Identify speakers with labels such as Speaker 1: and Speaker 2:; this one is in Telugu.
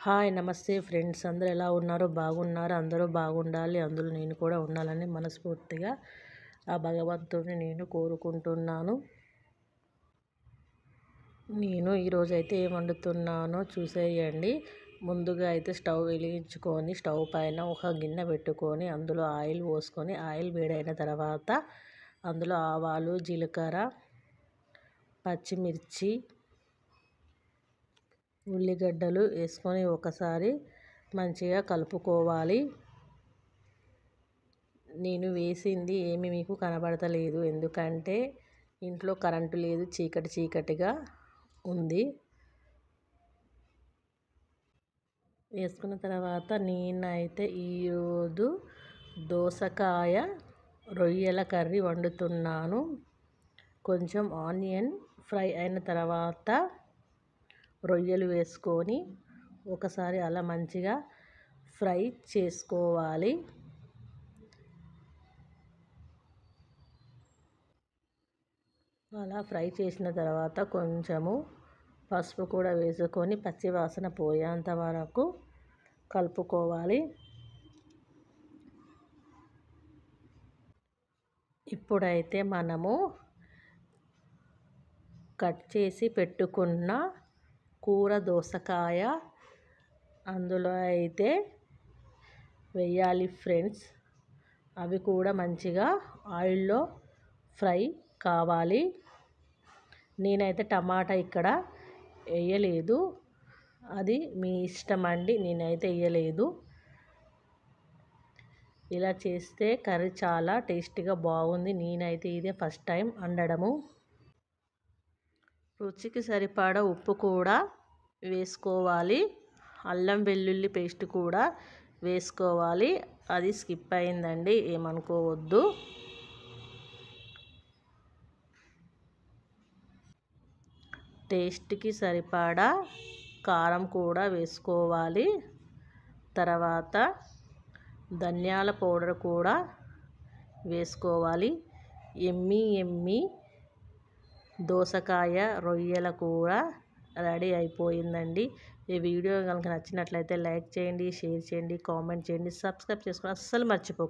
Speaker 1: హాయ్ నమస్తే ఫ్రెండ్స్, అందరూ ఎలా ఉన్నారు? బాగున్నారు. అందరూ బాగుండాలి, అందులో నేను కూడా ఉండాలని మనస్ఫూర్తిగా ఆ భగవంతుడిని నేను కోరుకుంటున్నాను. నేను ఈరోజైతే ఏం వండుతున్నానో చూసేయండి. ముందుగా అయితే స్టవ్ వెలిగించుకొని స్టవ్ పైన ఒక గిన్నె పెట్టుకొని అందులో ఆయిల్ పోసుకొని ఆయిల్ వేడైన తర్వాత అందులో ఆవాలు, జీలకర్ర, పచ్చిమిర్చి, ఉల్లిగడ్డలు వేసుకొని ఒకసారి మంచిగా కలుపుకోవాలి. నేను వేసింది ఏమి మీకు కనబడతలేదు, ఎందుకంటే ఇంట్లో కరెంటు లేదు, చీకటి చీకటిగా ఉంది. వేసుకున్న తర్వాత నేనైతే ఈరోజు దోసకాయ రొయ్యల కర్రీ వండుతున్నాను. కొంచెం ఆనియన్ ఫ్రై అయిన తర్వాత రొయ్యలు వేసుకొని ఒకసారి అలా మంచిగా ఫ్రై చేసుకోవాలి. అలా ఫ్రై చేసిన తర్వాత కొంచెము పసుపు కూడా వేసుకొని పచ్చి వాసన పోయేంత వరకు కలుపుకోవాలి. ఇప్పుడైతే మనము కట్ చేసి పెట్టుకున్న కూర దోసకాయ అందులో అయితే వేయాలి ఫ్రెండ్స్. అవి కూడా మంచిగా ఆయిల్లో ఫ్రై కావాలి. నేనైతే టమాటా ఇక్కడ వేయలేదు, అది మీ ఇష్టం అండి. నేనైతే వేయలేదు. ఇలా చేస్తే కర్రీ చాలా టేస్టీగా బాగుంది. నేనైతే ఇదే ఫస్ట్ టైం వండడము. రుచికి సరిపడా ఉప్పు కూడా వేసుకోవాలి. అల్లం వెల్లుల్లి పేస్ట్ కూడా వేసుకోవాలి. అది స్కిప్ అయిందండి, ఏమనుకోవద్దు. టేస్ట్కి సరిపడా కారం కూడా వేసుకోవాలి. తర్వాత ధనియాల పౌడర్ కూడా వేసుకోవాలి. ఎమ్మి దోసకాయ రొయ్యల కూర రెడీ అయిపోయిందండి. ఈ వీడియో కనుక నచ్చినట్లయితే లైక్ చేయండి, షేర్ చేయండి, కామెంట్ చేయండి, సబ్స్క్రైబ్ చేసుకోండి అస్సలు మర్చిపోకండి.